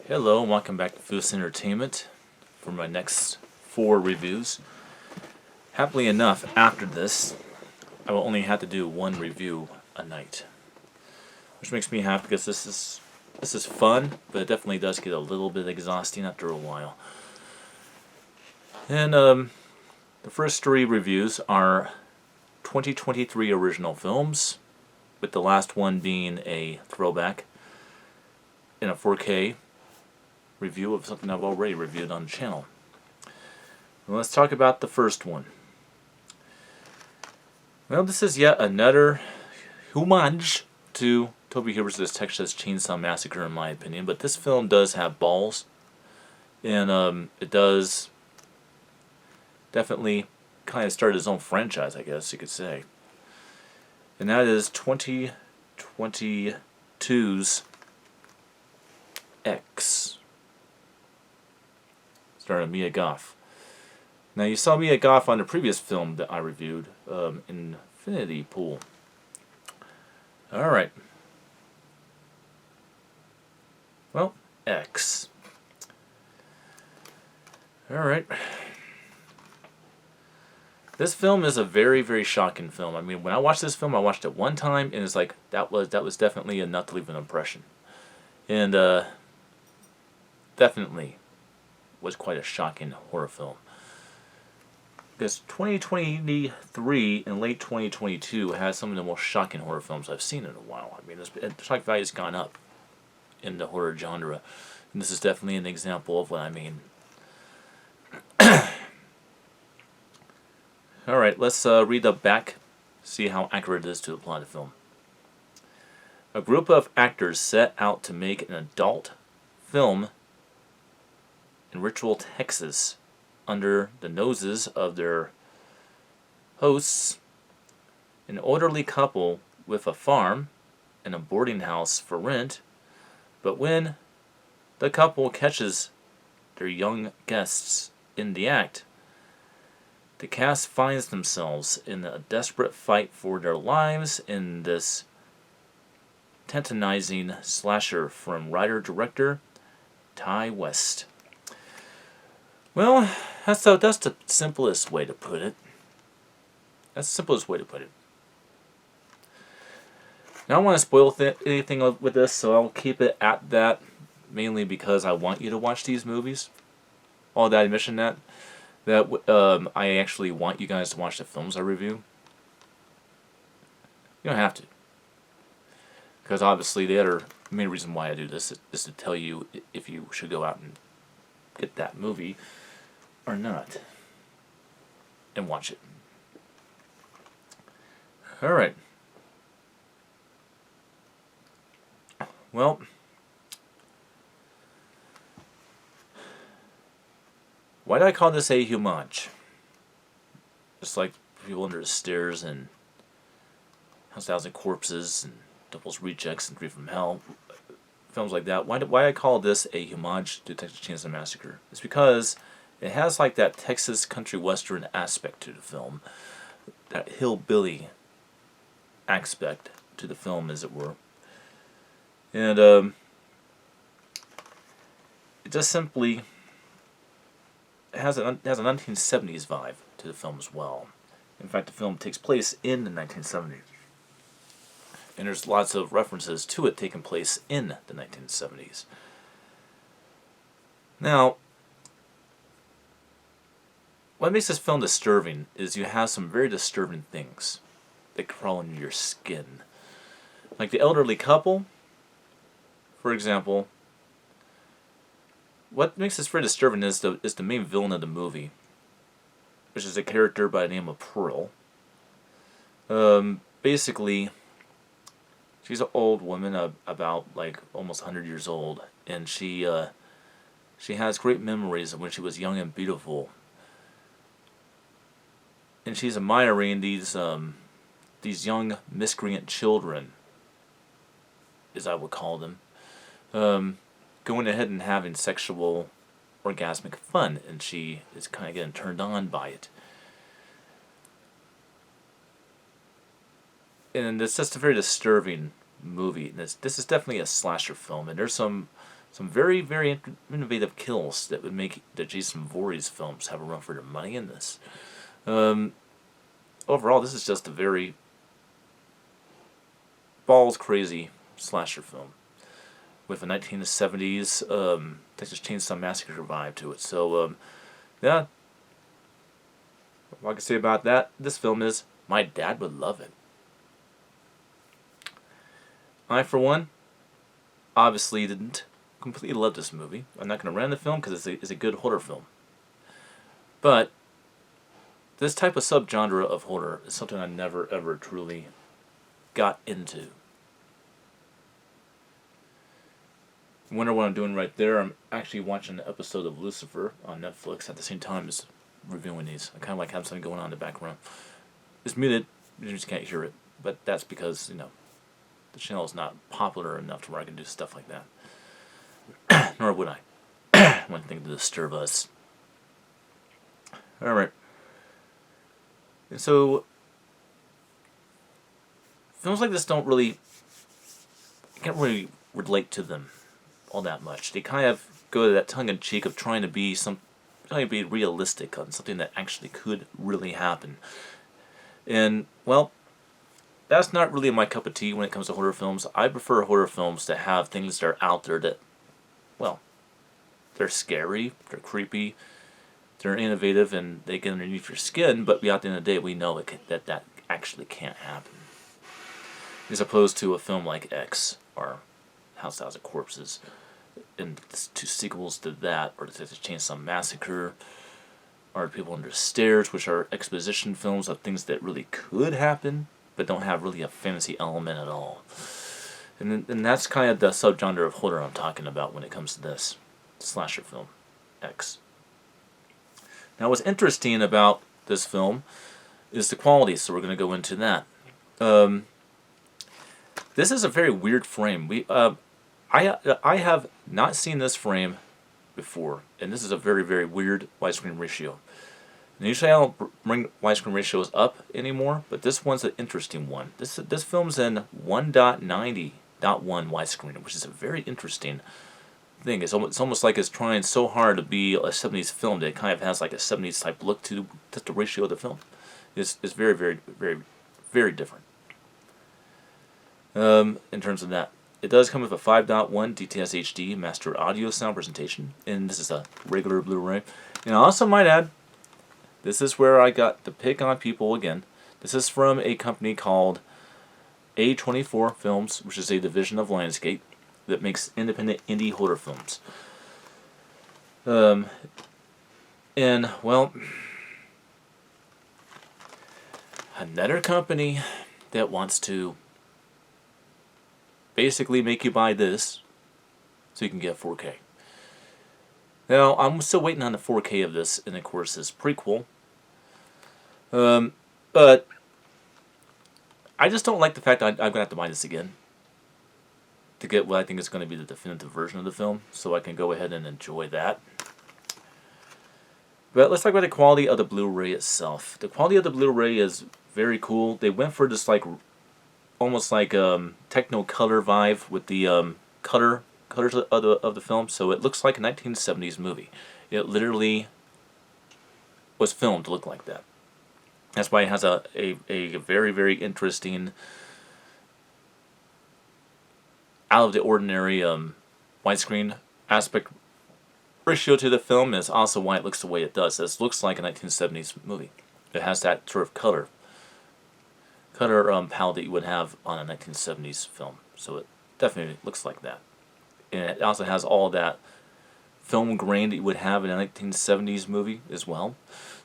Hello and welcome back to Foos Entertainment for my next 4 reviews. Happily enough, after this, I will only have to do 1 review a night, which makes me happy because this is fun, but it definitely does get a little bit exhausting after a while. And the first 3 reviews are 2023 original films, with the last one being a throwback in a 4K review of something I've already reviewed on the channel. And let's talk about the first one. Well, this is yet another homage to Tobe Hooper's Texas Chainsaw Massacre, in my opinion, but this film does have balls, and it does definitely kind of start its own franchise, I guess you could say. And that is 2022's X, starring Mia Goth. Now, you saw Mia Goth on the previous film that I reviewed, Infinity Pool. Alright. Well, X. Alright. This film is a very, very shocking film. I mean, when I watched this film, I watched it one time, and it's like, that was definitely enough to leave an impression. And, definitely was quite a shocking horror film. Because 2023 and late 2022 has some of the most shocking horror films I've seen in a while. I mean, the shock value has gone up in the horror genre. And this is definitely an example of what I mean. Alright, let's read the back, see how accurate it is to the plot of the film. A group of actors set out to make an adult film in Ritual, Texas, under the noses of their hosts, an orderly couple with a farm and a boarding house for rent. But when the couple catches their young guests in the act, the cast finds themselves in a desperate fight for their lives in this tantalizing slasher from writer-director Ti West. Well, that's the simplest way to put it. That's the simplest way to put it. Now, I don't want to spoil anything with this, so I'll keep it at that, mainly because I want you to watch these movies. All that admission that I actually want you guys to watch the films I review. You don't have to. Because obviously the other main reason why I do this is to tell you if you should go out and get that movie or not, and watch it. Alright. Well, why do I call this a homage? Just like People Under the Stairs and House of 1,000 Corpses and Devil's Rejects and Free from Hell, films like that. Why I call this a homage to Texas Chainsaw Massacre? It's because it has like that Texas country western aspect to the film, that hillbilly aspect to the film, as it were, and it just simply has a 1970s vibe to the film as well. In fact, the film takes place in the 1970s, and there's lots of references to it taking place in the 1970s. Now, what makes this film disturbing is you have some very disturbing things that crawl into your skin. Like the elderly couple, for example. What makes this very disturbing is the main villain of the movie, which is a character by the name of Pearl. Basically, she's an old woman, about like almost 100 years old, and she has great memories of when she was young and beautiful. And she's admiring these young miscreant children, as I would call them, going ahead and having sexual orgasmic fun, and she is kind of getting turned on by it. And it's just a very disturbing movie. And this is definitely a slasher film, and there's some some very, very innovative kills that would make the Jason Voorhees films have a run for their money in this. Overall, this is just a very balls crazy slasher film with a 1970s Texas Chainsaw Massacre vibe to it. So, yeah, what I can say about that, this film is, my dad would love it. I, for one, obviously didn't completely love this movie. I'm not going to rant the film because it's a good horror film. But this type of subgenre of horror is something I never ever truly got into. I wonder what I'm doing right there. I'm actually watching an episode of Lucifer on Netflix at the same time as reviewing these. I kind of like have something going on in the background. It's muted, you just can't hear it. But that's because, the channel is not popular enough to where I can do stuff like that. Nor would I. One thing to disturb us. Alright. And so, films like this can't really relate to them all that much. They kind of go to that tongue-in-cheek of trying to be realistic on something that actually could really happen. And, well, that's not really my cup of tea when it comes to horror films. I prefer horror films to have things that are out there that, well, they're scary, they're creepy, they're innovative, and they get underneath your skin, but at the end of the day, we know that actually can't happen. As opposed to a film like X, or House of Corpses, and the two sequels to that, or the Texas Chainsaw Massacre, or People Under Stairs, which are exposition films of things that really could happen, but don't have really a fantasy element at all. And that's kind of the subgenre of horror I'm talking about when it comes to this slasher film, X. Now, what's interesting about this film is the quality, so we're going to go into that. This is a very weird frame. I have not seen this frame before, and this is a very, very weird widescreen ratio. And usually I don't bring widescreen ratios up anymore, but this one's an interesting one. This film's in 1.90.1 widescreen, which is a very interesting thing. It's almost like it's trying so hard to be a 70s film that it kind of has like a 70s type look to just the ratio of the film. It's very, very, very, very different. In terms of that. It does come with a 5.1 DTS HD master audio sound presentation, and this is a regular Blu-ray. And I also might add, this is where I got to pick on people again. This is from a company called A24 Films, which is a division of Lionsgate that makes independent indie horror films. And, well, another company that wants to basically make you buy this so you can get 4K. Now, I'm still waiting on the 4K of this, and of course this prequel. But I just don't like the fact that I'm going to have to buy this again to get what I think is going to be the definitive version of the film, so I can go ahead and enjoy that. But let's talk about the quality of the Blu-ray itself. The quality of the Blu-ray is very cool. They went for this almost like Technicolor vibe with the colors of the film, so it looks like a 1970s movie. It literally was filmed to look like that. That's why it has a very, very interesting, out of the ordinary widescreen aspect ratio to the film. Is also why it looks the way it does. This looks like a 1970s movie. It has that sort of color palette that you would have on a 1970s film. So it definitely looks like that. And it also has all that film grain that you would have in a 1970s movie as well.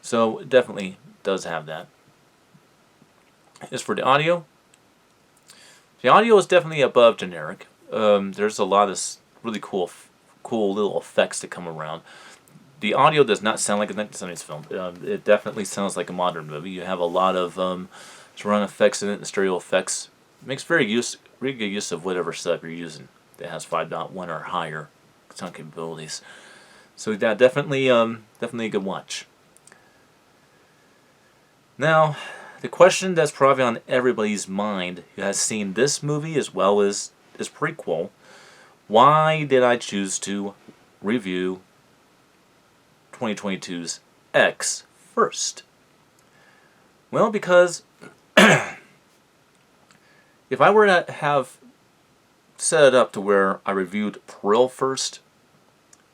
So it definitely does have that. As for the audio is definitely above generic. There's a lot of really cool little effects that come around. The audio does not sound like a 1970s film. It definitely sounds like a modern movie. You have a lot of surround effects in it and stereo effects. It makes very good use of whatever setup you're using that has 5.1 or higher sound capabilities. So that definitely a good watch. Now, the question that's probably on everybody's mind who has seen this movie as well as this prequel, why did I choose to review 2022's X first? Well, because if I were to have set it up to where I reviewed Prill first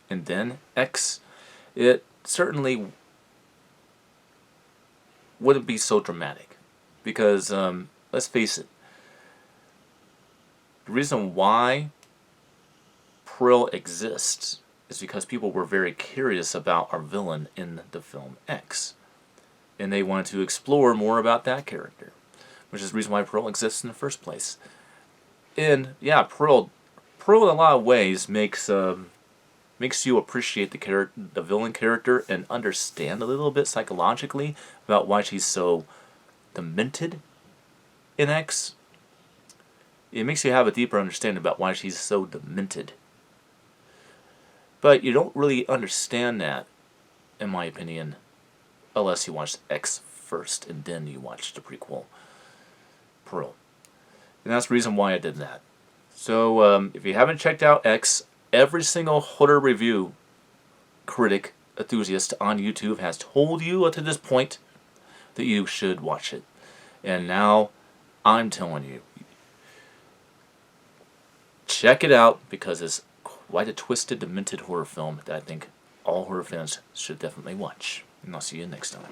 and then X, it certainly wouldn't be so dramatic. Because, let's face it, the reason why Prill exists is because people were very curious about our villain in the film X. And they wanted to explore more about that character, which is the reason why Prill exists in the first place. And yeah, Prill in a lot of ways makes you appreciate the villain character and understand a little bit psychologically about why she's so demented in X. It makes you have a deeper understanding about why she's so demented. But you don't really understand that, in my opinion, unless you watch X first and then you watch the prequel, Prill. And that's the reason why I did that. So, if you haven't checked out X, every single horror review critic enthusiast on YouTube has told you up to this point that you should watch it. And now, I'm telling you, check it out because it's quite a twisted, demented horror film that I think all horror fans should definitely watch. And I'll see you next time.